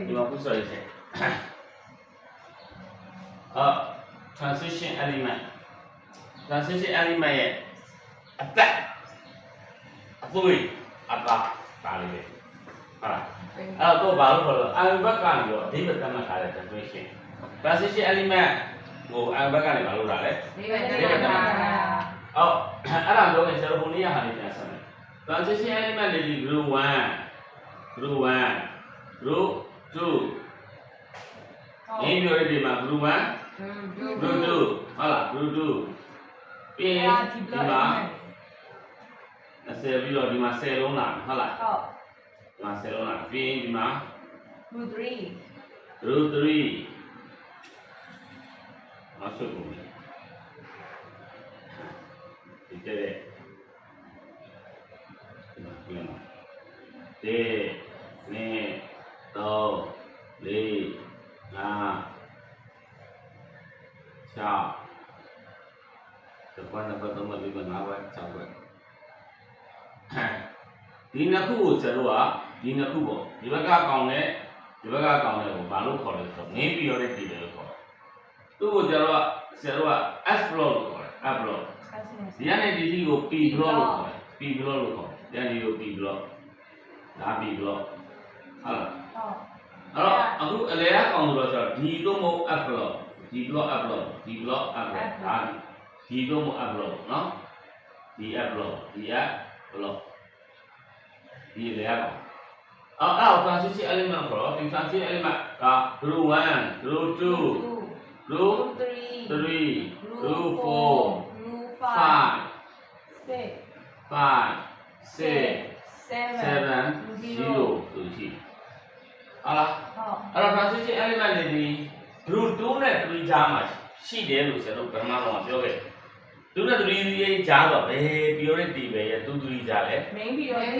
ဒီမှာခုဆိုရစေtransition element ရဲ့အသက်အသွေးအသားဒါလေးပဲဟုတ်လားအဲ့တော့ဘာလို့ခေါ်လဲအာယုဘက်ကနေတော့အဓိပ္ပာယ်သတ်မှတ်ထားတဲ့ transition element ကိုအာယုဘက်ကနေဘာလို့လာလဲအဓိပ္ပာယ်သတ်မှတ်ထားဟုတ်အဲ့ဒါပြောရင်ဆရာတို့ဘုန်းကြီးရဟာလေးပြန်ဆက်မယ် transition element တွေဒီ group 1 group 2 ဒီမျိုးတွေမှာ group 1 group 2ဟုတ်လား group 2ပြီးရင်ဒီမှာ10ပြီးတော့ဒီမှာ10လုံးလာဟုတ်လားဟုတ်ဒီမှာ10လုံးလာပြီးရင်ဒီမှာ group 3 မဆုပ်ဘူးဒီတဲ့ဒီမှာဒီမှာ1 2 3 4 5 6တကွန်းတော့တော့မပြီးတော့9ဘက်6ဘက်ဒီနှစ်ခုကိုဆရာတို့ကဒီနှစ်ခုပေါ့ဒီဘက်ကကောင်းတဲ့ဒီဘက်ကကောင်းတဲ့ကိုဘာလို့ခေါ်လဲဆိုတော့ main periodic table လို့ခေါ်တယ်သူ့ကိုဆရာတို့က S block လို့ခေါ်တယ် S block ဒီကနေဒီစီကို P block လို့ခေါ်တယ် P block လို့ခေါ်တယ်ဒီကနေကို P block ဒါ P block ဟုတ်လားဟုတ်အဲ့တော့အခုအလဲအကောင်ဆိုတော့ဒီတော့မဟုတ် F block ဒီ block F block ဒီ block F block ဒါဒီတော့မဟုတ် F block နော်ဒီ F block ဒီ F block ဒီလဲအကောင်အဲ့ transition element ခေါ်တော့ဒီ transition element က group 1 group 2 group 3 group 4 5 6 7 0ဆိုရှိဟုတ်လားအဲ့တော့ transition element တွေဒီ group 2နဲ့3ကြားမှာရှိတယ်လို့ဆရာတို့ပထမဆုံးပြောခဲ့2နဲ့3ရဲ့ကြားတော့ဘယ် periodic table ရဲ့2 3ကြားလဲ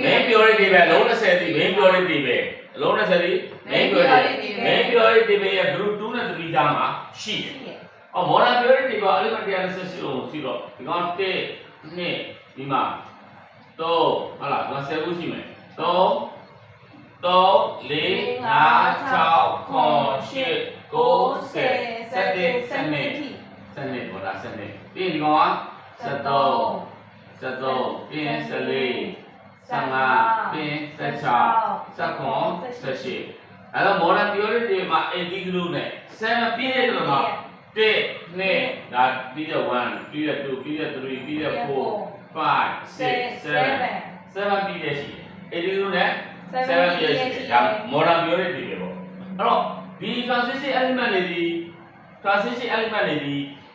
main periodic table အလုံး20ဒီ main periodic table အလုံး20ဒီ main periodic table ရဲ့ group 2နဲ့3ကြားမှာရှိတယ်modern periodic table element 128လုံးရှိတော့ဒီကောင်1 2ဒီမှာ3ဟုတ်လားဒါ10ခုရှိမယ်3 4 5 6 9 10 11ဘောလား12ပြီးရင်ဒီကောင်က73ပြီးရင်14 15ပြီးရင်16 19 18အဲ့တော့ modern periodic table မှာ80 group နဲ့7ပြည့်တဲ့မှာ1 2ဒါပြီးတော့1ပြီးတော့2ပြီးတော့3ပြီးတော့4 5 6 7ပြီးတဲ့ရှိ80 group နဲ့7ပြည့်ရှိတယ်ဒါ modern periodic table ပေါ့အဲ့တော့ဒီ transition element တွေဒီ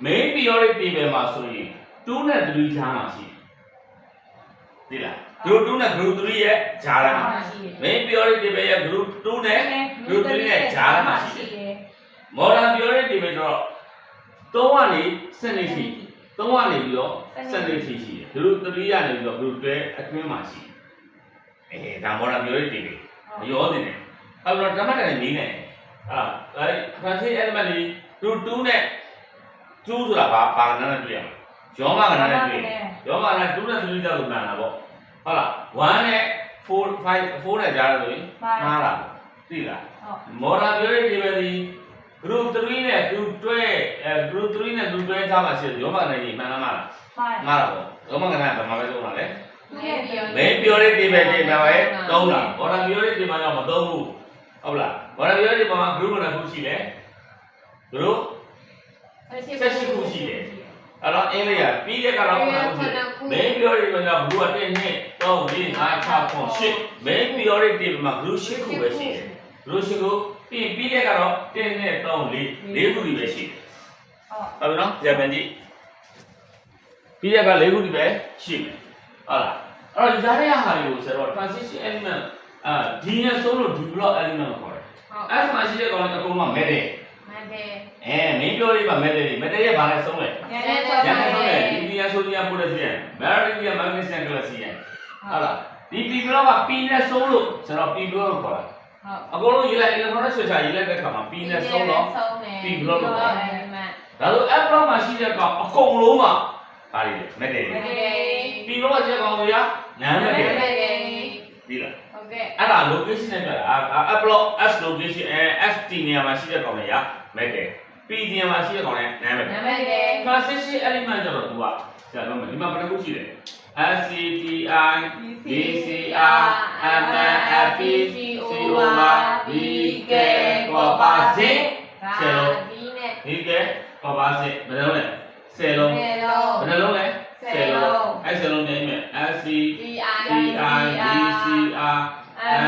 main periodic table မှာဆိုရင်2နဲ့3ကြားမှာရှိတယ်သိလား group 2နဲ့ group 3ရဲ့ကြားထဲမှာ main periodic table ရဲ့ group 2နဲ့ group 3ရဲ့ကြားထဲမှာရှိတယ် modern periodic table တော့3ကနေ7နေရှိ3ကနေပြီးတော့7နေရှိတယ် group 3ကနေပြီးတော့ group 2အတွင်းမှာရှိတယ်ဒါ modern periodic table မရောတင်တယ်အဲ့တော့ဓမ္မတန်နေနေအဲ့ transition element တွေ group 2နဲ့2ဆိုတာဘာကဏ္ဍနဲ့တွေ့ရမလဲယောမကဏ္ဍနဲ့တွေ့ယောမကဏ္ဍ2နဲ့3ကြောက်လို့မှန်တာပေါ့ဟုတ်လား1နဲ့4 5 4နဲ့ကြားတယ်ဆိုရင်မှားတာသိလား modern periodic table ဒီ group 3နဲ့ group 2 group 3နဲ့ group 2ကြားမှာရှိတယ်ယောမကဏ္ဍကြီးမှန်လားမှားတာပေါ့ယောမကဏ္ဍကဘာမှပဲသုံးတာလဲ main periodic table တွေမှာပဲသုံးတာ modern periodic table တော့မသုံးဘူးဟုတ်လား modern periodic table မှာ group နဲ့ခုရှိတယ် group 18ခုရှိတယ်အဲ့တော့အင်္ဂလိပ်ကပြီးတဲ့ကတော့main periodic table မှာ group 1 2 3 4 5 6 8 main periodic table မှာ group 8ခုပဲရှိတယ် group 8ခုပြီးတဲ့ကတော့1 2 3 4 4ခုပဲရှိတယ်ဟုတ်ပြီနော်ကြည့်ပြန်ကြည့်ပြီးတဲ့က4ခုပဲရှိမယ်ဟုတ်လားအဲ့တော့ဒီကြားထဲကဟာတွေကိုဆိုတော့ transition element ဒီနဲ့ဆုံးလို့ develop element ကိုခေါ်တယ်အဲ့ဒါမှရှိတဲ့ကောင်တွေအကုန်လုံး metal မင်းပြောလေးပါ metal တွေ metal ရဲ့ဘာလဲဆုံးလဲရန်ဆုံးလဲ lithium sodium potassium magnesium magnesium calcium ဟုတ်လားဒီ P block က P နဲ့ဆုံးလို့ဆိုတော့ P block ကိုခေါ်တာအကုန်လုံးရေးလိုက် electronic switch ရေးလိုက်တဲ့အခါမှာ P နဲ့ဆုံးတော့ P block ကိုခေါ်တယ်ဒါဆို F block မှာရှိတဲ့ကောင်အကုန်လုံးမှာပါလိမ့်မယ် metal တွေ P block ကကျကောင်တွေကနာမည်တွေသိလား ဟုတ်ကဲ့ အဲ့ဒါ location နဲ့ပြတာupload s location st နေရာမှာရှိတဲ့ကောင်တွေရမဲ့တယ် p နေရာမှာရှိတဲ့ကောင်တွေနားမဲ့တယ် နာမည်တယ် transition element ကျတော့သူကဆရာပြောမယ်ဒီမှာဘယ်နှခုရှိလဲ SCTI BCR MFP COA BK ပေါ်ပါစေဆယ်လုံး ဒီနဲ့ BK ပေါ်ပါစေဘယ်နှလုံးလဲဆယ်လုံး ဘယ်လုံး ဘယ်နှလုံးလဲဆယ်လုံးအဲ့ဆယ်လုံးနေမယ် SCTI BCR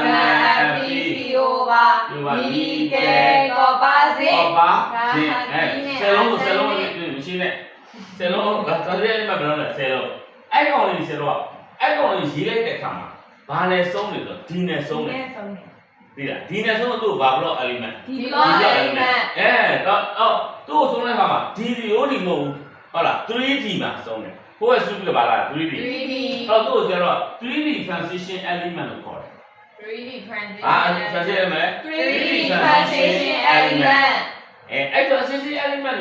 MFP COA BK ပေါ်ပါစေ ပေါ်ပါစေအဲ့ဆယ်လုံးကိုဆယ်လုံးမရှိနဲ့ဆယ်လုံးဒါတည်းအဲ့မှာဘယ်နှလုံးလဲဆယ်လုံးအဲ့ကောင်လေးဆယ်လုံးအဲ့ကောင်လေးရေးလိုက်တဲ့အခါမှာဘာနဲ့ဆုံးနေဆိုဒီနဲ့ဆုံးတယ်သိလားဒီနဲ့ဆုံးတော့ဘာဘလော့ element ဒီဘော element တော့သူ့ကိုဆုံးတဲ့အခါမှာဒီရိုးဒီမဟုတ်ဘူးဟုတ်လား 3D မှာဆုံးတယ်ဟိုကစုပြီးတော့ပါလား 3D အဲ့တော့သူ့ကိုကျတော့ 3D transition element လို့ခေါ်တယ် 3D transition transition element 3D transition element အဲ့ transition element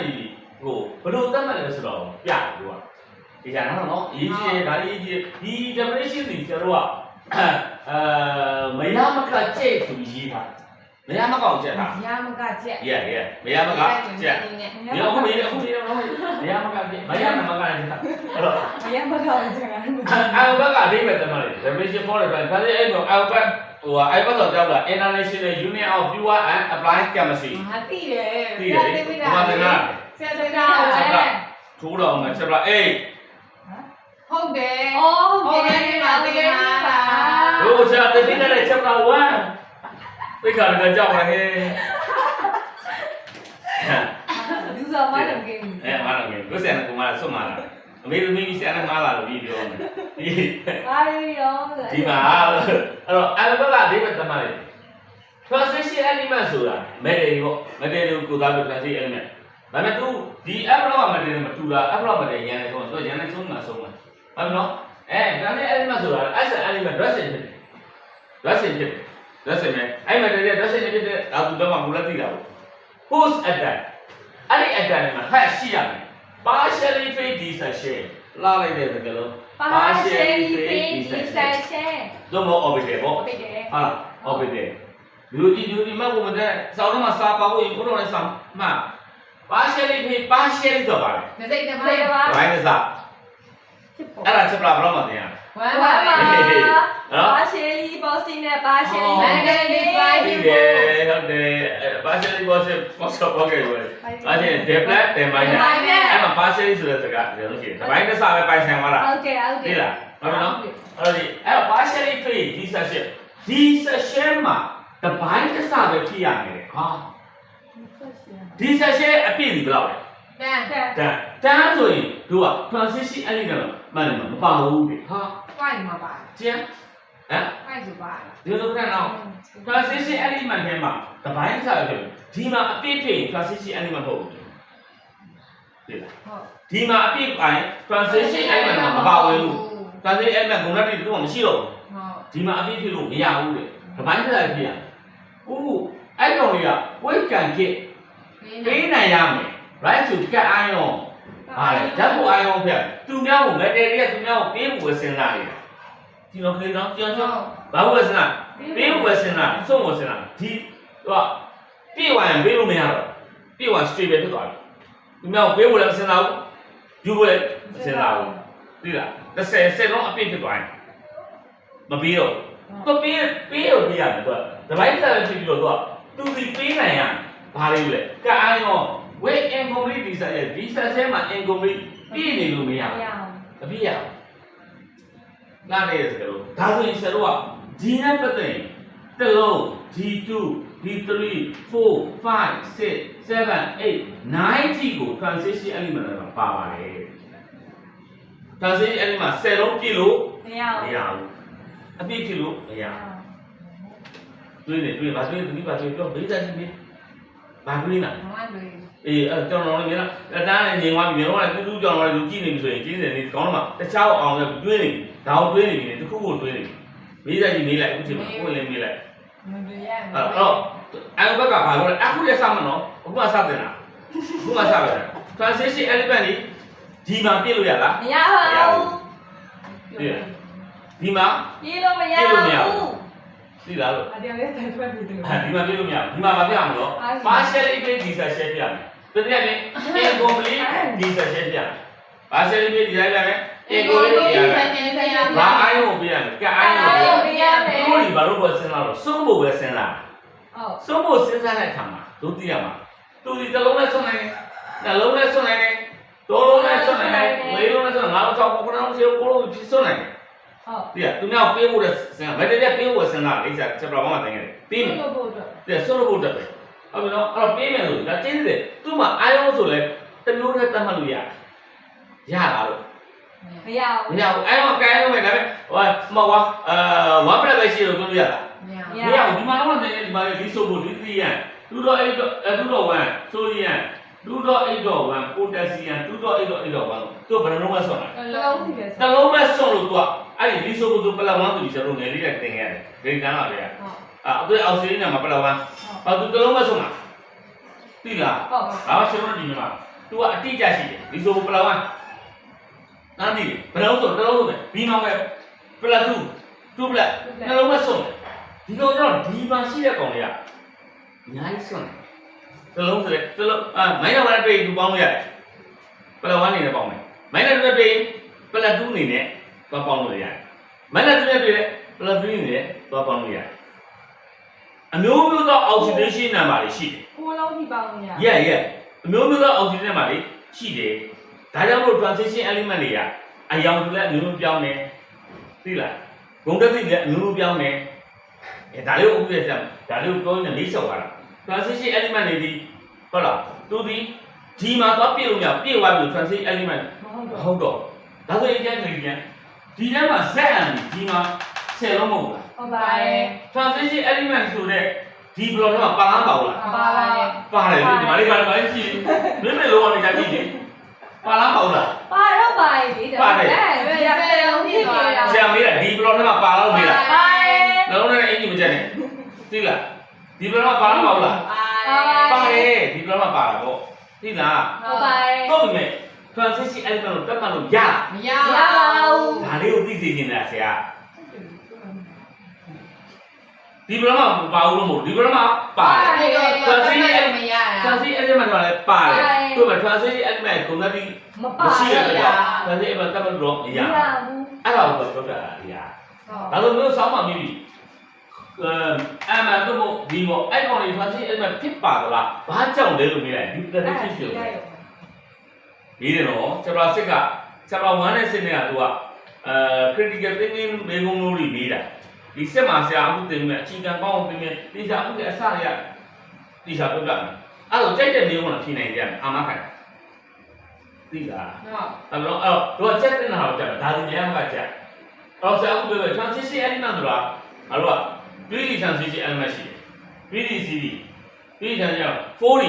ကိုဘယ်လိုသတ်မှတ်လဲဆိုတော့ပြတယ်သူကဒီကြနော်အရေးကြီးတယ်ဒါလေးအရေးကြီးဒီ definition တွေကျတော့မရမကကျဲဆိုပြီးရေးတာမရမကောက်ကျက်တာ ရမကကျက် yeah မရမကကျက်ဒီအခုမေးတယ်မရမကကျက်မရမကကျက်အဲ့တော့ မရမကောက်ကျက် အောက်ဘက်ကအဓိပ္ပာယ်တမ်းတယ် definition for the plan ဒါလည်းအဲ့တော့အောက်ဘက်ဟိုအဲ့ဘက်တော့ကြောက်တာ International Union of Pure and Applied Chemistry ဟာသိတယ် သိတယ်လေဘာတင်လား ဆရာတင်တာလေ ထိုးတော့မယ်ချက်ပါအေး ဟုတ်တယ်အော်ဟုတ်တယ်ဒီမှာတကယ်ပါ ဟိုဆရာတတိနဲ့ချက်ပါ1သိခါလည်းကြောက်ပါဟဲ့ လူစားမတယ်ကိန်း မာနငယ်ကိုဆရာကမှဆွတ်มาလားအမေသမီးဆရာနဲ့မာလာလို့ပြီးပြောမယ်ဘာရော ဒီမှာအဲ့တော့အလဘကအဓိပ္ပာယ်တမန်လေ transition element ဆိုတာ material ပေါ့ material ကိုသားလို့ transition element ဒါပေမဲ့သူဒီ upload material မတူတာ upload material ရန်နေဆုံးသူရန်နေဆုံးမှာဆုံးမှာဟုတ်ပြီနော်transition element ဆိုတာ as an element dressing ဖြစ်တယ် dressing ဖြစ်တယ် dressing နဲ့အဲ့ material dressing ဖြစ်တဲ့ဒါသူတော့မှမူလက်သိတာပေါ့ who's at that အဲ့ဒီ at that မှာ hat ရှိရမယ် partially phase dissection လာလိုက်တဲ့စကားလုံး partially phase dissection တော့မ orbital ပေါ့ ဟုတ်တယ် ဟာ orbital လူကြီးမှပုံတဲ့စောင်းတော့မှာစာပါဖို့ရင်ဘုတော့လည်းစာမှ partially phase partially ဆိုပါလေ ဒီစိတ်တမိုင်းပါ ဘိုင်းကစားအဲ့ဒါချက်ပလာဘယ်တော့မှသင်ရ ဝမ်းပါပါpartially positive နဲ့ partially negative ဟုတ်တယ်ဟုတ်တယ် partially positive positive ပေါ့ကဲ့အဲ့ဒါ deflect တယ်မိုင်းနဲ့အဲ့မှာ partially ဆိုတဲ့စကားပြောလို့ရှိရင်ဒီဘိုင်းကစားပဲပိုင်ဆိုင်သွားတာ ဟုတ်ကဲ့ဟုတ်ကဲ့ သိလားဟုတ်ပြီနော်အဲ့တော့ partially phase dissection မှာဒီဘိုင်းကစားပဲဖြစ်ရမယ်ဟာ dissection အပြည့်ဒီဘယ်လောက်လဲတန်းဆိုရင်သူက transition element မှန်တယ်မပါဘူးလေဟာ 5မှာပါ ကျန်ဟမ် 5ဆိုပါ ဒီလိုခဏတော့ transition element ထဲမှာတပိုင်းစားရဖြစ်ဒီမှာအပြည့်ဖြစ်ရင် transition element မဟုတ်ဘူးသိလားဟုတ် ဒီမှာအပြည့်ပိုင်း transition element မှာမပါဝင်ဘူး transition element ကိုလည်းတူတော့မရှိတော့ဘူးဟုတ် ဒီမှာအပြည့်ဖြစ်လို့မရဘူးလေတပိုင်းစားရဖြစ်ရအဲ့ကောင်လေးက weight can get ပေးနိုင်ရမယ် right to get ion ဟာလေဓာတ်ကို ion ဖြတ်သူများကို material သူများကိုပေးဖို့စဉ်းစားနေတာဒီလိုခေတော့ကြောင်ကြောင်ဘာလို့စဉ်းစားပေးဖို့စဉ်းစားဆုံးဖို့စဉ်းစားဒီသူကပြေးဝိုင်းပေးလို့မရတော့ပြေးဝိုင်း straight ပဲဖြစ်သွားတယ်သူများကိုပေးဖို့လည်းမစဉ်းစားဘူးယူဖို့လည်းမစဉ်းစားဘူးသိလား30 set လုံးအပြည့်ဖြစ်သွားရင်မပေးတော့သူပေးလို့ပေးရတယ်သူကဒီဘိုင်းတက်ဖြစ်ပြီးတော့သူဒီပေးနိုင်ရဘာလေးလဲကအိုင်းရော weight incomplete dissection မှာ incomplete ပြည့်နေလို့မရဘူးမပြည့်ရဘူးလာနေစကြလို့ဒါဆိုရင်ဆရာတို့ကဒီနဲ့ပတ်သက်ရင်တစ်လုံး D2 D3 4 5 6 7 8 9 T ကို transition element မှာပါပါတယ် transition element 10လုံးပြည့်လို့မရဘူးအပြည့်ပြည့်လို့မရဘူးတွေးဘာတွေးဒီဘာတွေးပြောဘေးစားကြီးဘာတွေးလားအေးအဲ့ကျွန်တော်လည်းမြင်လားတန်းလည်းငြိမ်သွားပြီမြင်တော့လည်းတူးကြောင်လည်းလူကြည့်နေပြီဆိုရင်ကျင်းစင်နေကောင်းတော့မှတခြားအောင်လည်းတွေးနေပြီဒါအောင်တွေးနေပြီတခုခုတွေးနေပြီဘေးစားကြီးမေးလိုက်အခုချိန်မှာကိုယ်လည်းမေးလိုက်အဲ့တော့အဲ့ဘက်ကဘာလို့လဲအခုလည်းစမှာနော်အခုမှစတင်တာအခုမှစပဲ transition element ဒီမှာပြည့်လို့ရလားမရပါဘူးဒီမှာပြည့်လို့မရဘူး သိလားလို့ အတရားလေးတိုင်ထွက်ပြီးတယ် ဒီမှာပြလို့မရဘူးဒီမှာမပြမလို့ partially play discussion ပြမယ်တကယ်လည်း incomplete discussion ပြမယ် partially play discussion ပြမယ် incomplete ပြမယ်ဘာအိုင်းကိုပြရမယ်ကအိုင်းကိုပြရမယ်ကိုဒီဘာလို့ပဲစဉ်းစားလို့စွန့်ဖို့ပဲစဉ်းစားဟုတ်စွန့်ဖို့စဉ်းစားတဲ့အခါမှာတို့သိရမှာသူဒီတစ်လုံးနဲ့စွန့်နိုင်တယ်နှလုံးနဲ့စွန့်နိုင်တယ်သုံးလုံးနဲ့စွန့်နိုင်တယ်လေးလုံးနဲ့စွန့်ငါးလုံး၆ခု9လုံး10ကိုလုံးဖြစ်စွန့်နိုင်တယ်ဟုတ်ဒီကသူများပေးဖို့တဲ့စဉ်းစားဘယ်တည်းပေးဖို့စဉ်းစားလိမ့်စားချက်ပလာဘာမှတင်ခဲ့တယ်ပေးမယ်စွန့်ဖို့အတွက်တဲ့စွန့်ဖို့အတွက်ပဲဟုတ်ပြီနော်အဲ့တော့ပေးမယ်လို့ဒါကျင်းတယ်သူ့မှာအာယုံဆိုလဲတမျိုးနဲ့တတ်မှတ်လို့ရလားလို့မရဘူးအဲ့တော့ကိုင်းလို့မယ်ဒါပေမဲ့ဟိုမဟုတ်1 plus ပဲရှိလို့ပြောလို့ရလားမရဘူးဒီမှာတော့နေဒီမှာဒီဆိုဖို့ဒီ3ရန်2.8 2.1 sodium 2.8.1 potassium 2.8.8.1သူဘယ်နှလုံးပဲဆွမ်းတာတစ်လုံးပဲဆွမ်းလို့သူကအဲ့ဒီဒီဆိုဖို့သူပလက်1သူကျွန်တော်ငယ်လေးနဲ့တင်ရတယ်ဒေတာလာတယ်အခုအောက်ဆီဂျင်နဲ့မှာပလက်1ဘာသူတစ်လုံးပဲဆွမ်းတာသိလားဟုတ်ဒါမှကျွန်တော်ဒီမှာသူကအတိအကျရှိတယ်ဒီဆိုဖို့ပလက်1နားဒီဘယ်လိုဆိုတစ်လုံးပဲဒီမှာပဲပလက်2ပလက်နှလုံးပဲဆွမ်းတယ်ဒီတော့ဒီမှာရှိတဲ့ကောင်တွေကအများကြီးဆွမ်းတယ်တစ်လုံးဆိုတဲ့တစ်လုံးမိုင်းတော့တွေ့သူပေါင်းလို့ရတယ်ပလက်1နေနဲ့ပေါင်းမယ်မိုင်းတော့တွေ့ပလက်2နေနဲ့သွားပေါင်းလို့ရတယ်မိုင်းတော့တွေ့ပလက်3နေနဲ့သွားပေါင်းလို့ရတယ်အမျိုးမျိုးသော oxidation number တွေရှိတယ်ကိုလုံးထိပေါင်းလို့ရတယ်ရဲ့အမျိုးမျိုးသော oxidation number တွေရှိတယ်ဒါကြောင့်မို့ transition element တွေကအယောင်တွေလည်းအမျိုးမျိုးပြောင်းတယ်သိလားဂုဏ်တက်သိလည်းအမျိုးမျိုးပြောင်းတယ်ဒါလေးကိုဥပဒေဆက်ဒါလေးကိုပြောနေလေးဆောက်သွားတာ transition element တွေဒီဟုတ်လားသူဒီမှာသွားပြည့်လို့မရပြည့်သွားပြီ transition element မဟုတ်တော့ဒါဆိုရင်ကျန်နေပြန်ဒီထဲမှာ Z အန်ဒီမှာ10လုံးမဟုတ်လားဟုတ်ပါတယ် transition element ဆိုတဲ့ဒီ block ထဲမှာပါလားပါဘူးလားပါတယ်ဒီမှာလေးပါလေးကြည့်မင်းမလုံးအောင်ကြာကြည့်လေပါလားပါဘူးလားပါတော့ပါပြီဒါပါတယ်10လုံးပြည့်သွားတာဆရာမေးတာဒီ block ထဲမှာပါလားလို့မေးတာပါတယ်လုံးနဲ့အင်ကြီးမကျက်နဲ့သိလားဒီ block မှာပါလားပါဘူးလားပါတယ်ဒီ block မှာပါတာပေါ့သိလားဟုတ်ပါတယ်ဟုတ်ပြီ transition element ကိုတက်မှတ်လို့ရမရပါဘူးဒါလေးကိုသိစေချင်တာဆရာဒီဘရမပါဘူးလို့မဟုတ်ဒီဘရမပါတယ် transition element မရတာ transition element ကလည်းပါတယ်သူက transition element ကိုလည်းဒီမရှိရတဲ့ transition element တက်မှတ်လို့မရဘူးအဲ့ဒါကိုပြောတာဗျာဒါဆိုမျိုးစောင်းမှမိပြီအမှန်တော့ဒီဘောအဲ့ကောင်လေး transition element ဖြစ်ပါသလားဘာကြောင့်လဲလို့မေးလိုက်ဒီ transition ဖြစ်လို့ဒီတော့ chapter 6က chapter 1နဲ့6နဲ့ကသူကcritical thinking မေးခွန်းလို့ပြီးတာဒီစက်မှာဆရာအခုသင်မယ်အခြေခံကောင်းအောင်သင်မယ်ဒီစာအခုအစရဒီစာပြောပြမယ်အဲ့တော့ကြိုက်တဲ့မေးခွန်းကိုဖြေနိုင်ကြတယ်အာမခံသိလားဟုတ်အဲ့တော့ချက်တင်တာတော့ကြာဒါဒီများမှာကြာအဲ့ဆရာအခုပြော transition element ဆိုတာအဲ့တော့ 3D transition element ရှိတယ် 3D CD 3D transition 4D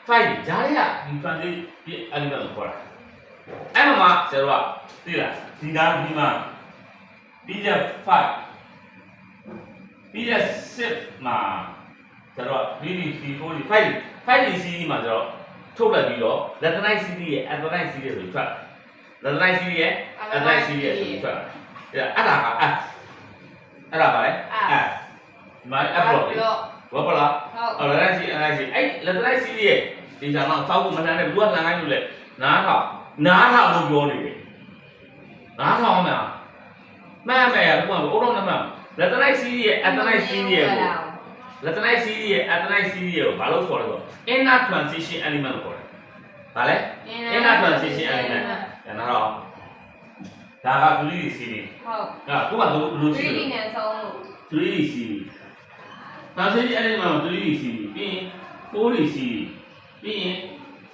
5D ဂျားရဒီ transition element ကိုခေါ်တာအဲ့မှာဆရာတို့ကသိလားဒီမှာပြီးကြ5ပြီးတဲ့6မှာကျတော့ BDC 4D 5D CD မှာကျတော့ထုတ်လိုက်ပြီးတော့ Latinite CD ရဲ့ Adenine CD ဆိုထွက် Latinite CD ရဲ့ Adenine CD ရဲ့ဆိုထွက်အဲ့ဒါပါလေဒီမှာ upload ဘောပလားဟုတ် Latinite CD Adenine CD အဲ့ Latinite CD ရဲ့ဒီကြောင်တော့စောက်ဖို့မနှမ်းတဲ့ဘလူးကလှန်ခိုင်းလို့လေနားထောင်လို့ပြောနေတယ်နားထောင်မှာမှန်မယ်ဘုရားဘိုးတော်နမLatinite CD ရဲ့ Adenine CD ရဲ့Latinite CD ရဲ့ Adenine CD ရဲ့ဘာလို့ခေါ်လဲဆို inner transition element လို့ခေါ်တယ်။ဘာလဲ inner transition element ဒါတော့ဒါက 3D CD ဟုတ်ဒါကဘယ်လိုရှိလဲ 3D နဲ့ဆုံးလို့ 3D CD transition element မှာ 3D CD ပြီးရင် 4D CD ပြီးရင်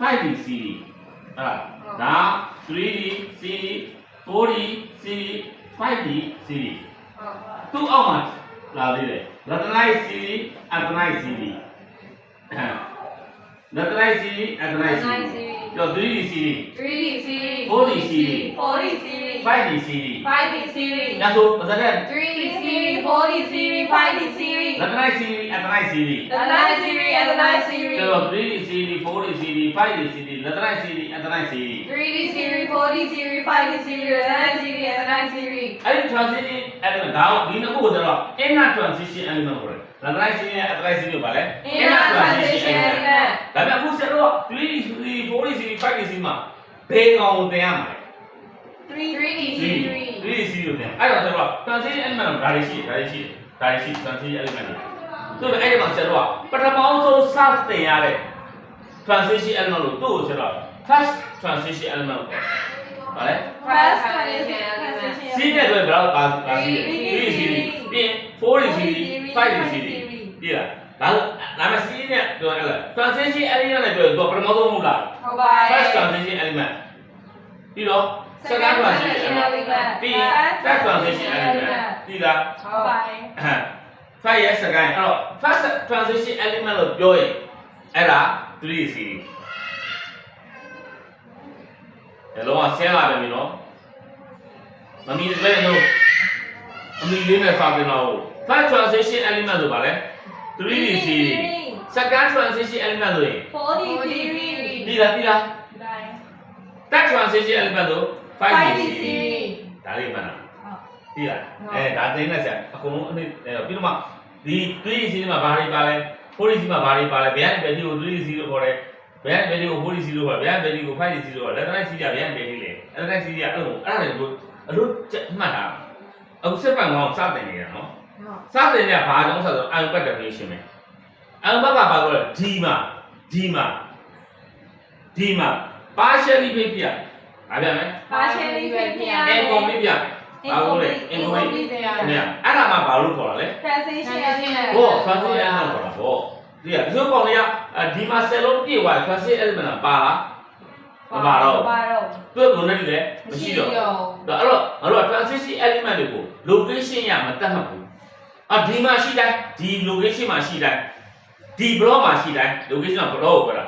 5D CD ဒါ 3D CD 4D CD 5D CDသူ့အောက်မှာလာသေးတယ် Latinite CD Adenine CD Latinite CD Adenine CD တော့ 3D series 3D series 4D series 4D series 5D series 5D series ညဆိုပစတဲ့ 3D series 4D series 5D series လက်တိုင်း series အတိုင်း series the night series and the night series တော့ 3D series 4D series 5D series လက်တိုင်း series အတိုင်း series 3D series 4D series 5D series the night series and the night series အဲ့ဒီ transition element ဒါဒီနှစ်ခုကိုကျတော့ inner transition element ခေါ်တယ်လက်တိုင်း series နဲ့အတိုင်း series ကိုပါလဲ inner transition element ဒါပေမဲ့အခုဆက်တော့ 3D series 4D series 5D series မှာဘယ်ကောင်ကိုသင်ရမှာလဲ 3D series 3D series ကိုသင်အဲ့တော့ကျတော့ transition element ဒါတွေရှိtransition element တွေအဲ့ဒီမှာဆက်တော့ပထမဆုံးစတင်ရတဲ့ transition element လို့သူ့ကိုဆက်တော့ first transition element ကိုဗါလဲ first transition element စီးတဲ့အတွက်ဘယ်တော့ပါစီး3D series ပြီး 4D series 5D series ဒီလားဒါမှစီးတဲ့ပြောရလား transition element နဲ့ပြောတော့ပထမဆုံးမဟုတ်လား ဟုတ်ပါ first transition element ပြီးတော့ second transition element ပြီး third transition element ဒီလား ဟုတ်ပါ 5 years second အဲ့တော့ first transition element လို့ပြောရင်အဲ့ဒါ 3D series ဒါလုံးဝဆင်းလာတယ်ပြီနော်မမီလည်းတော့အမီလေးနဲ့စာတင်တော့ first transition element ဆိုပါလေ 3D series second transition element ဆိုရင် 4D series ဒီလားthird transition element ဆို 5D series ဒါလေးမှန်လားဒီလားဒါတင်နေဆက်အကုန်လုံးအနည်းပြီးတော့မှဒီ 3D series မှာဘာတွေပါလဲ 4D series မှာဘာတွေပါလဲဘယ်ကနေဘယ်ဒီကို 3D series လို့ခေါ်တယ်ဘယ်ကနေဘယ်ဒီကို 4D series လို့ခေါ်တယ်ဘယ်ကနေဘယ်ဒီကို 5D series လို့ခေါ်တယ်လက်တိုင်း series ကဘယ်ကနေဘယ်ဒီလဲလက်တိုင်း series ကအဲ့လိုအဲ့ဒါတွေကိုအလို့မှတ်တာအခုစစ်ပန်ကောင်စတင်နေတာနော်စတင်နေတာဘာကြောင့်ဆိုတော့ impact definition ပဲ impact ကဘာပြောလဲဒီမှာ partially ပြပြအားပြမယ် partially ပြပြ incomplete ပြဘာလို့လဲ incomplete အဲ့ဒါမှဘာလို့ခေါ်တာလဲ transition element ဟော transition element ခေါ်တာဗောဒီကဒီလိုပေါင်းလေးကဒီမှာ cell လုံးပြည့်သွား transition element ပါလားမပါတော့သူ့ကိုလည်းမရှိတော့ဒါအဲ့တော့ငါတို့က transition element တွေကို location ရမတတ်မှတ်ဘူးဒီမှာရှိတိုင်းဒီ location မှာရှိတိုင်းဒီ block မှာရှိတိုင်း location က block ကိုပြောတာ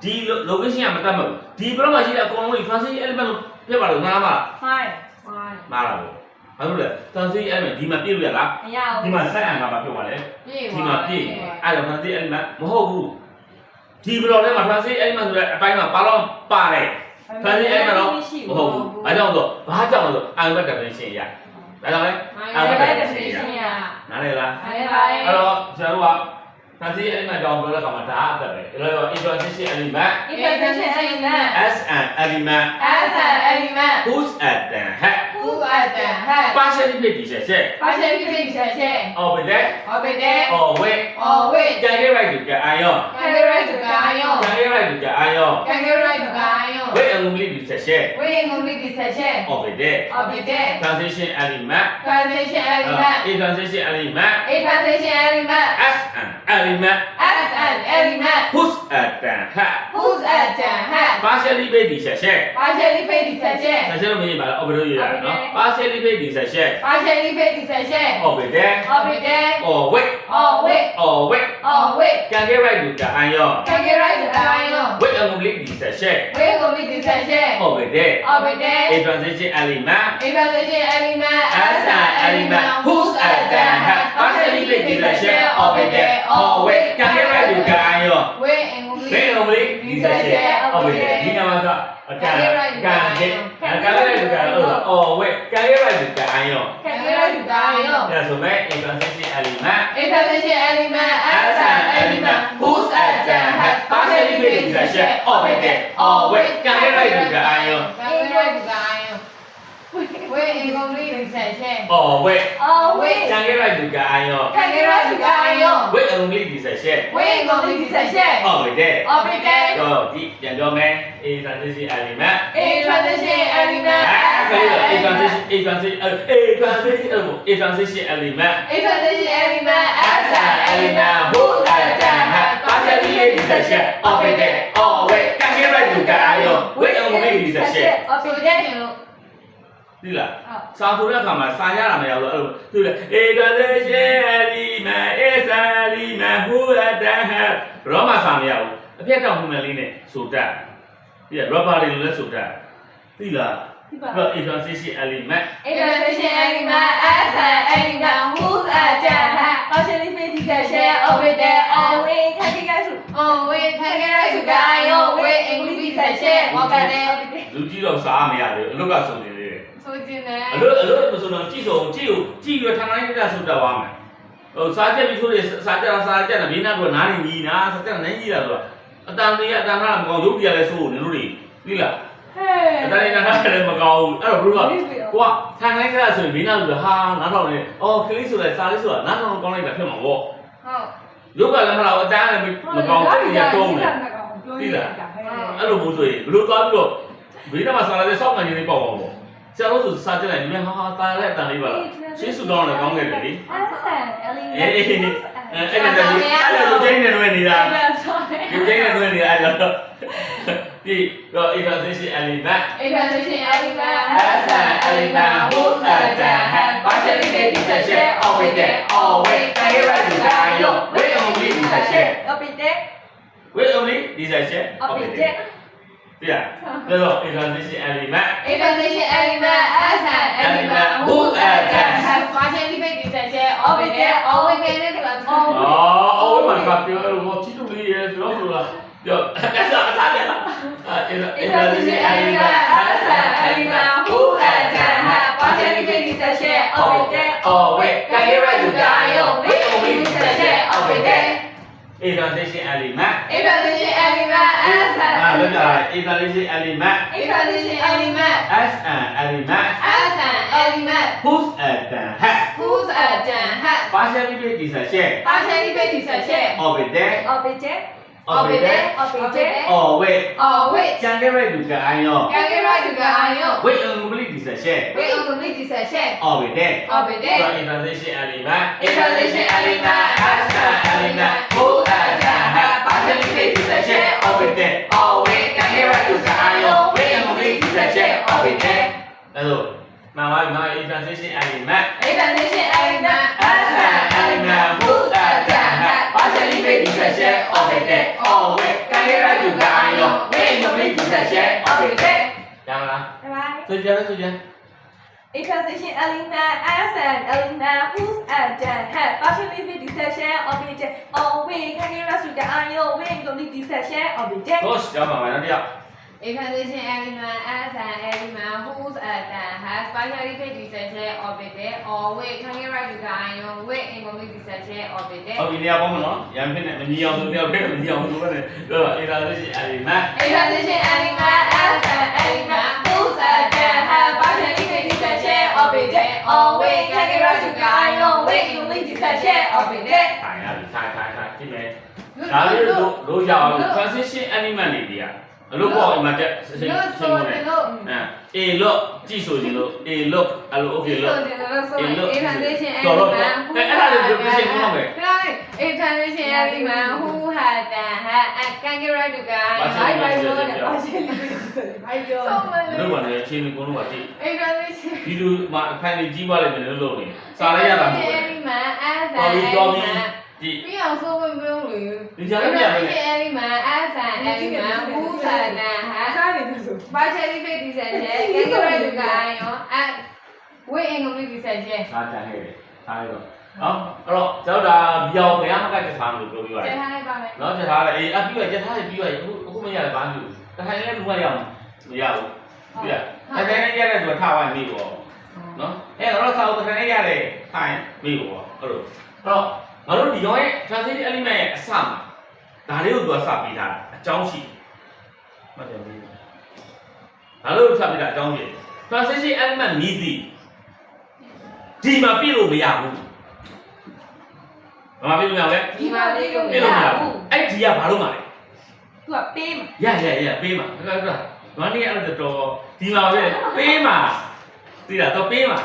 ဒီ location ကမတတ်မှတ်ဘူးဒီ block မှာရှိတဲ့အကုန်လုံး transition element လို့ပြပါလို့နားမလားမှားတာဗောဘာလို့လဲ transition element ဒီမှာပြည့်လို့ရလား မရဘူး ဒီမှာ set and ကဘာပြောပါလဲဒီမှာပြည့်အဲ့တော့ transition element မဟုတ်ဘူးဒီ block ထဲမှာ transition element ဆိုတဲ့အပိုင်းမှာပါတော့ပါတယ် transition element တော့မဟုတ်ဘူးဘာကြောင့်လဲဆို impact definition ရဒါကြောင့်လဲ impact definition ရနားလည်လားအဲ့တော့ကျွန်တော်တို့က transition element တောင်ပြောတဲ့အခါမှာဒါအသက်ပဲအဲ့တော့ transition element as an element whose at the head partially ဖြစ်ဒီချက် of the or with can get right to get ion can get right to get ion with a complete dissection of the transition element a transition element as an element whose at the head partially ဖြစ်ဒီချက်ဆက်လို့မရပါဘူး over လို့ရတာနော် partially ဖြစ်ဒီချက်ဆက် of the or with can get right to get ion with a complete dissection of the a transition element as an element whose at the head partially ဖြစ်ဒီချက်ဆက် of the or with can get right to get ion with a complete dissection of the ဒီနံပါတ်ကအကန်get can get right to get or with can get right to get ion ဒါဆိုမဲ့ a transition element as an element whose at the head partially ဖြစ်ဒီချက်ဆက် of the or with can get right to get ion With incomplete dissection. or with With can get right to get ion can get right to get ion. with a complete dissection With incomplete dissection. of the တော့ဒီပြန်ပြောမယ် a transition element A transition element. a transition element A transition element as an element whose at the head partially dissection of the or with can get right to get ion with a complete dissection ဆိုတဲ့လို့ ဒီလားစာဆိုတဲ့အခါမှာစာရတာမရဘူးအဲ့လိုသူလေ a transition element is an element whose at the head ဘာမှစာမရဘူးအပြတ်တောင်မှုနယ်လေးနဲ့ဆိုတတ် ဒီ rubber တွေလည်းဆိုတာသိလားတော့ transition element Transition element as an element whose agent partially dissection of the always category always category to guide with English dissection ဟုတ်ပါတယ် လူကြီးတော့စားမရဘူးအလုတ်ကစုံနေသေးတယ် ဆိုကျင်တယ် အလုတ်မဆိုတော့ကြည့်ရထားတိုင်းကြဆိုတော့သွားမယ်ဟိုစားချက်ပြီးဆိုရင်စားချက်တယ်ဘေးနားကနားနေညီနာစားချက်နိုင်ကြီးတာဆိုတော့အတန်တရားအတန်ခါမကောင်းရုပ်တရားလဲဆိုးနေလို့တွေသိလားအတန်တရားနားလည်းမကောင်းဘူးအဲ့တော့ဘလို့ကကိုကထိုင်တိုင်းကြဆိုရင်ဘေးနားလူကဟာနားထောင်နေအော်ကလေးဆိုလဲစားလေးဆိုတာနားထောင်ကောင်းလိုက်တာဖြစ်မှာပေါ့ ဟုတ် ရုပ်ကလည်းမလားအတန်းလည်းမကောင်းဘူးတရားတုံးတယ်သိလားအဲ့လိုမျိုးဆိုရင်ဘလို့သွားပြီးတော့ဘေးနားမှာစားလိုက်တဲ့စောက်ကန်ကြီးလေးပေါ့ပေါ့ဆရာတို့ဆိုစားကြတယ်ဒီမှာဟာတာလည်းအတန်လေးပါလားရှင်းစုကောင်းလည်းကောင်းခဲ့တယ်လေ as an element အဲ့ဒါကြီးအဲ့ဒါကျင်းနေလို့နေတာကျင်းနေလို့နေတာအဲ့တော့ဒီတော့ transition element transition element as an element whose agent has partially dissection of the always category to guide with only dissection object with only dissection of the ပြရဒါတော့ transition element transition element as an element whose agent has partially dissection of the always category to guide အော်မှာကပြောလို့ချစ်တူလေးရဲ့ပြောဆိုတာပြောအဲ့ဒါအစားပြန်လာ transition element as an element whose agent has partially dissection of the always category to guide with only dissection of the transition element transition element as an လောက transition element transition element as an element as an element whose agent has whose agent has partially dissection partially dissection of the object object object always always category to guide category to guide with only dissection with only dissection of the of the transition element transition element as an element whose agent has partially dissection of the always category to guide with only dissection of the အဲ့တော့မှာ transition element transition element as an element whose agent has partially dissection of the always category to guide with only dissection of the ရမလား right ဆိုကြ A transition element as an element whose agent has partially dissection object always category to the ion with complete dissection object ဟုတ်ရပါမယ်နော်တရား A transition element as an element whose agent has partially dissection of the always category to guide with incomplete dissection of the ဟုတ်ပြီနေရာပေါင်းမနော်ရံဖြစ်နေမညီအောင်ဆိုတယောက်ဖြစ်မညီအောင်ဆိုပဲတော့ transition element A transition element as an element whose agent has partially dissection of the always category to guide with incomplete dissection of the ထိုင်ရပြီထိုင်ကြည့်မယ်ဒါလေးတို့ရအောင် transition element တွေဒီကအလုပ်ပေါ့အမှတက်စစိတ်စိတ်ဝင်တယ်A look ကြည့်ဆိုရင်လို့ A look အဲ့လို okay look A transition တော်တော့ element အဲ့ဒါလေးပြောပြရှင်းလို့မယ် A transition element who has a category to guide ဘာလို့လဲဆိုတော့ so တို့ကလည်းအချင်းကိုလုံးပါကြည့် A transition ဒီလိုမှအခိုင်ကြီးကြီးပါလိမ့်မယ်လို့နေစားလိုက်ရတာမဟုတ်ဘူး element as တော် an ပြီတော်ပြီ element ဒီ ပြီးအောင်ဆိုဝင်ပြုံးလို့ ဒီကြားရမယ် element as an element who has partially dissection category to guide at with incomplete dissection စားကြခဲ့တယ်စားလိုက်တော့နော်အဲ့တော့ကျွန်တော်ဒါဘီအောင်ဘယ်မှမကတ်စားလို့ပြောပြပါ ကျ တယ် ထားလိုက်ပါမယ် နော်ချက်ထားတယ်အေးအပြီးတော့ချက်ထားတယ်ပြီးတော့အခုမရတယ်ဘာလို့တခိုင်လည်းလူမရအောင်မရဘူးပြရတခိုင်လည်းရတယ်သူထားဝိုင်းမိပေါ့နော်အဲ့တော့ဆောက်တခိုင်လည်းရတယ်ထိုင်မိပေါ့အဲ့လိုတော့ငါတို့ဒီကောင်ရဲ့ transition element ရဲ့အစမှာဒါလေးကိုသူကစပေးထားတာအကြောင်းရှိမှတ်တယ်ပြီဒါလို့စပေးတာအကြောင်းရှိ transition element နီးသည်ဒီမှာပြည့်လို့မရဘူးဘာမှပြည့်လို့မရဘူးလေ ဒီမှာလေးကို ပြည့်လို့မရဘူးအဲ့ဒီကဘာလို့မလဲ သူကပေးမှာ ရပေးမှာဟုတ်မနေ့အဲ့ဒါတော့ဒီမှာပဲပေးမှာသိလားတော့ပေးမှာ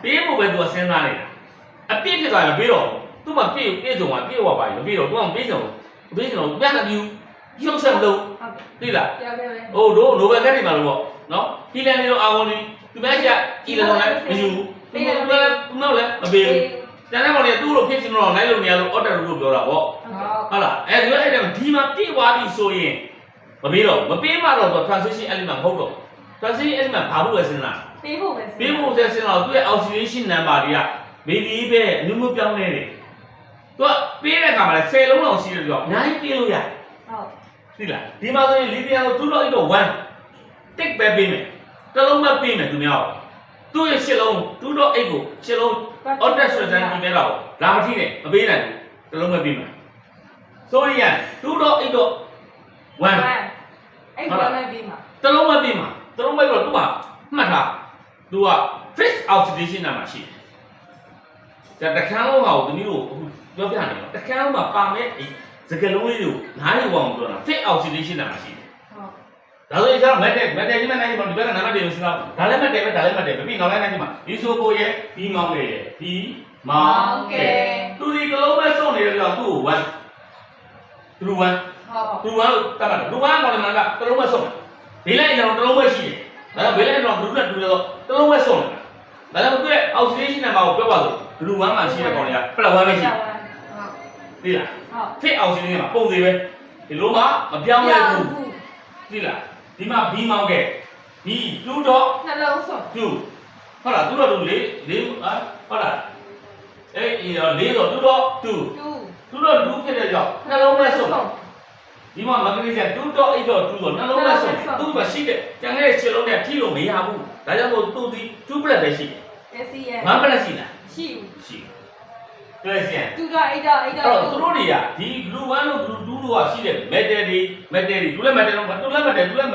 ပေးဖို့ပဲသူကစဉ်းစားနေတာအပြည့်ဖြစ်သွားရင်ပေးတော့သူ့မှာပြည့်စုံမှာပြည့်ဝပါပြီမပြည့်တော့သူကပေးစုံပြန်လာပြီးရုပ်ဆက်လို့သိလား ပြောပြမယ် ဟိုတို့နိုဘယ်ကက်တွေမှာလို့ပေါ့နော်ဟီလန်တွေတော့အာဝန်ဒီသူများချဟီလန်တော့လည်းမယူဘူးသူတော့လည်းမပေးဘူးတန်းတဲ့ကောင်တွေကသူ့လိုဖြစ်ချင်တော့လိုက်လို့နေရလို့အော်ဒါလို့ပြောတာပေါ့ဟုတ်လားအဲဒီမှာဒီမှာပြည့်သွားပြီဆိုရင်ဟ မပေးတော့မပေးမှတော့ transition element မဟုတ်တော့ transition element ဘာလို့လဲစဉ်းစား ပေးဖို့ပဲ ပေးဖို့စဉ်းစားတော့သူ့ရဲ့ oxidation number တွေကမေဒီပဲအမျိုးမျိုးပြောင်းနေတယ်သူကပေးတဲ့အခါမှာလည်း10လုံးလောက်ရှိတယ်ဆိုတော့အများကြီးပေးလို့ရတယ် ဟုတ် သိလားဒီမှာဆိုရင်လီသီယမ်ကို2တော့1 တစ်ပဲပေးမယ်တစ်လုံးပဲပေးမယ်သူများသူ့ရဲ့10လုံး2တော့8ကို10လုံး order ဆိုတဲ့ဒီမဲ့တော့ဒါမထိနဲ့မပေးနိုင်ဘူးတစ်လုံးပဲပေးမယ်ဆိုရင်2တော့8တော့1 အဲ့ဘာလဲပေးမှာ တစ်လုံးပဲပေးမှာတစ်လုံးပဲတော့သူကမှတ်ထားသူက fixed oxidation number ရှိတယ်တခန်းလုံးဟာကိုတမီးတို့ပြောပြနေတော့တခန်းလုံးမှာပါမဲ့စကလုံးလေးတွေကိုနားရအောင်ပြောတာ fixed oxidation number ရှိတယ်ဒါဆိုရင်ကျွန်တော်မက်တယ်ချင်းမနိုင်ဘူးဒီဘက်ကနံပါတ်တွေစဉ်းစားဒါလည်းမက်တယ်ပဲဒါလည်းမက်တယ်ပဲပြီးနောက်လိုက်နိုင်ချင်းမှာဒီဆိုကိုရဲ့ဒီမောင်းလေးရဲ့ဒီမောင်းကဲသူဒီကလုံးပဲစုံနေတယ်ဆိုတော့သူ့ကို1သူ1 ဟုတ် သူ1လို့တတ်တာသူ1ကောင်လည်းကကလုံးပဲစုံတယ်ဘေးလိုက်ကျွန်တော်ကလုံးပဲရှိတယ်ဒါတော့ဘေးလိုက်တော့ဘူးနဲ့တူတယ်ဆိုကလုံးပဲစုံတယ်ဒါကြောင့်သူ့ရဲ့ oxidation number ကိုပြောပါလို့ဘလူး1မှာရှိတဲ့ကောင်တွေကပလက်1ပဲရှိတယ်သိလားဟုတ် fit oxidation မှာပုံသေးပဲဒီလိုမှမပြောင်းလဲဘူးသိလားဒီမှာ B မောင်းခဲ့ B 2တော့ နှလုံးစုံ 2ဟုတ်လား2တော့2 4ဟုတ်လားအဲ့ဒီတော့4တော့2တော့2 2တော့2ဖြစ်တဲ့ကြောင့်နှလုံးနဲ့စုံဒီမှာမဂနီဆီယမ်2တော့8တော့2ဆိုနှလုံးနဲ့စုံသူ့မှာရှိတဲ့ကျန်တဲ့ခြေလုံးနဲ့ထိလို့မရဘူးဒါကြောင့်မို့သူဒီ2 plate ပဲရှိတယ် SCM 1 plate ရှိလား ရှိဘူး ရှိတယ်ဆင် 2တော့8တော့8တော့ အဲ့တော့သူတို့တွေကဒီ glue 1လို့ glue 2လို့ကရှိတဲ့ metal တွေ သူလည်း metal တော့သူလည်း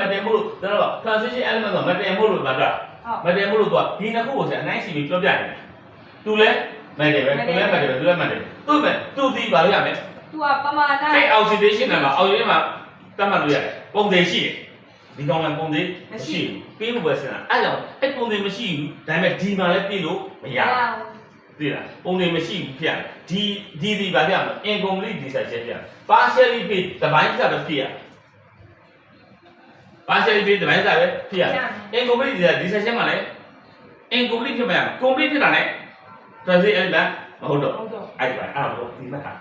metal မို့လို့ဒါတော့ transition element ဆို metal မို့လို့ဆိုတာ metal မို့လို့သူကဒီနှစ်ခုကိုဆက်အနိုင်စီပြီးပြောပြတယ်သူလည်း metal ပဲသူလည်း metal ပဲသူလည်း metal သူဒီဘာလို့ရမလဲ သူကပမာဏ fixed oxidation နဲ့မှာအောက်ရင်းမှာတတ်မှတ်လို့ရတယ်ပုံသေးရှိတယ်ဒီကောင်လည်းပုံသေးမရှိဘူးပြီးဖို့ပဲစဉ်းစားအဲ့ကြောင့်အဲ့ပုံသေးမရှိဘူးဒါပေမဲ့ဒီမှာလည်းပြီးလို့မရဘူးသိလားပုံသေးမရှိဘူးဖြစ်ရတယ်ဒီဘာဖြစ်ရမလဲ incomplete dissection ဖြစ်ရ partially fit တပိုင်းစားပဲဖြစ်ရ partially fit တပိုင်းစားပဲဖြစ်ရ incomplete dissection မှာလည်း incomplete ဖြစ်မှာရ complete ဖြစ်တာနဲ့ transition element မဟုတ်တော့အဲ့ဒါအဲ့တော့ဒီမှာ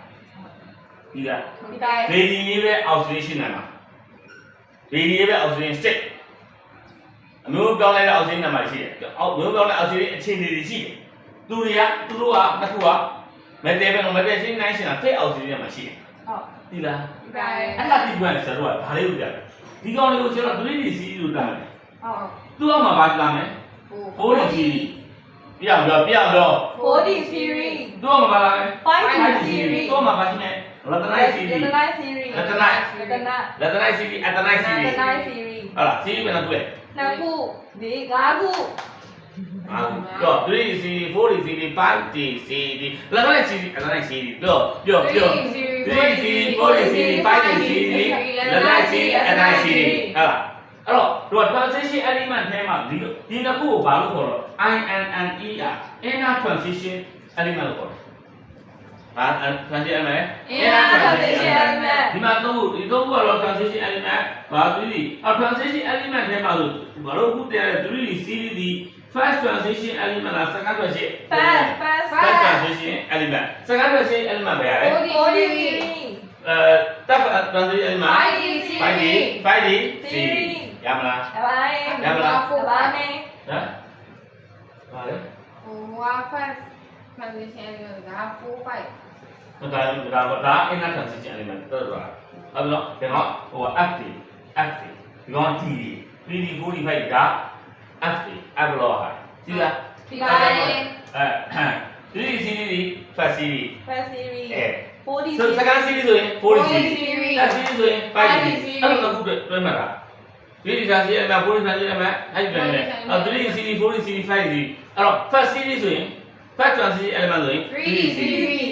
ဒီလား ဒီတိုင်း variable oxidation နာမှာ variable oxidation state အမျိုးပြောင်းလဲတဲ့ oxidation နာမှာရှိတယ်။အောက်မျိုးပြောင်းလဲ oxidation အခြေအနေတွေရှိတယ်။သူတို့ကနှစ်ခုက metal ပဲ metal ရှင်းနိုင်ရှင်းတာ fixed oxidation မှာရှိတယ် ဟုတ် ။ဒီလား ဒီတိုင်း အဲ့ဒါဒီကွန်းဆရာတို့ကဒါလေးလုပ်ကြတယ်။ဒီကောင်လေးကိုကျွန်တော် 3DC လို့တားတယ် ဟုတ် ။သူ့အောက်မှာပါလာမယ်။ 4DC ပြောင်းတော့ 40 series သူ့အောက်မှာပါလာမယ်။ 5 series သူ့အောက်မှာပါရှိမယ်။ Latinite series Latinite series Latinite series Atenite series Latinite series ဟုတ်လား series ဘယ်နှခုလဲ နှစ်ခု၄၅ခု တော့ 3C 4C 5D CD Latinite series Atenite series ပြော3C 4C 5D CD Latinite series Atenite series ဟုတ်လားအဲ့တော့တို့ transition element ထဲမှာဒီနှစ်ခုကိုဘာလို့ခေါ်တော့ INNER inner transition element လို့ခေါ်တယ်ဟာ transition element inner transition element ဒီမှာဒီသုံးခုကတော့ transition element ဘာသူဒီ transition element ထဲမှာဆိုဘာလို့ခုတည်းရ 3D series ဒီ first transition element လား second transition first transition element second transition element ပဲရတယ် 40 series top transition element 5D series ရမလား တပိုင်း ရမလား တပိုင်းမယ် ဟမ်ဘာလဲ first transition element က4 5ဒါ inner transition element တော့တော့အဲ့တော့ဒီတော့ဟို FD ဒီကောင် T 3D 4D 5ဒါ FD အဲ့လိုဟာဒီလား ဒီပိုင်း 3D series first series first series 40 ဆို second series ဆိုရင် 4D series third series ဆိုရင် 5D series အဲ့လိုတွဲမှတ်တာ 3D transition element 4D transition element အဲ့ဒီပြန်လဲ 3D series 4D series 5D series အဲ့တော့ first series ဆိုရင် first transition element ဆိုရင် 3D series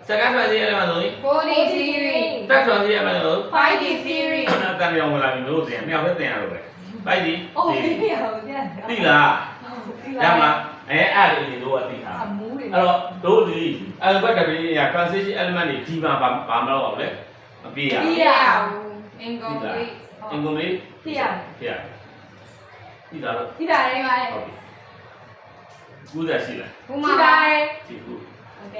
second transition element ဆိုရင် 4D series third transition element ဆို 5D series တန်ပြောင်းဝင်လာပြီလို့ဆိုရင်မြောက်ပဲတင်ရတော့ပဲ 5D အိုးဒီပြောင်းပြန် သိလားရမလားအဲ့ဒီအရင်တို့ကသိတာ အမူးတွေ အဲ့တော့တို့ဒီ alphabet W ရ transition element တွေဒီမှာဘာမလို့အောင်လဲမပြရဘူး incomplete incomplete သိရ ပြရသိတာလို့ သိတယ်ပါ ဟုတ်ပြီကူးတာရှိလား ဘုမ သိတယ် ဒီကူ โอเค